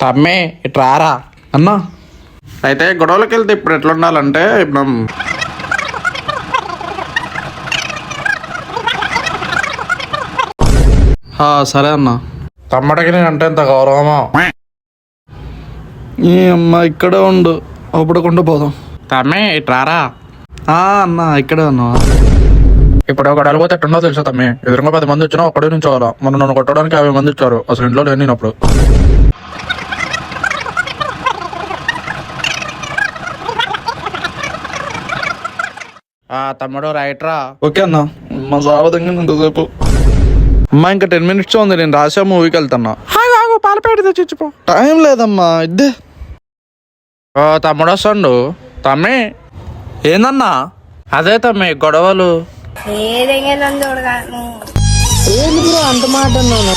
తమ్మే ఇటు రారా అన్నా. అయితే గొడవలకి వెళ్తే ఇప్పుడు ఎట్లా ఉండాలంటే మనం సరే అన్నా. తమ్ముడికి నేను అంటే ఎంత గౌరవమో. ఈ అమ్మ ఇక్కడే ఉండు, అప్పుడుకుంటూ పోదాం. తమ్మే ఇటు రారా. అన్నా ఇక్కడే ఉన్నా. ఇప్పుడు గొడవలు పోతే ఎట్టుండో తెలుసా తమ్మి, ఎదురుగా 10 మంది వచ్చినా ఒక్కడే నుంచి అవ్వాలా. మొన్న నన్ను కొట్టడానికి 50 మంది వచ్చారు, అసలు ఇంట్లో లేని నేనప్పుడు. తమ్ముడు రైట్ రా. ఓకే అన్నా. మా సావదంగా ఇంతసేపు. అమ్మా ఇంకా 10 minutes ఉంది, నేను రాసా మూవీకి వెళ్తున్నా. పాలపేట తెచ్చిపో. టైం లేదమ్మా ఇద్దే. తమ్ముడు వస్తుండు. తమ్మి ఏందన్నా? అదే తమ్మి గొడవలు. ఏదైనా ఏంది బ్రో అంత మాట అన్నాను?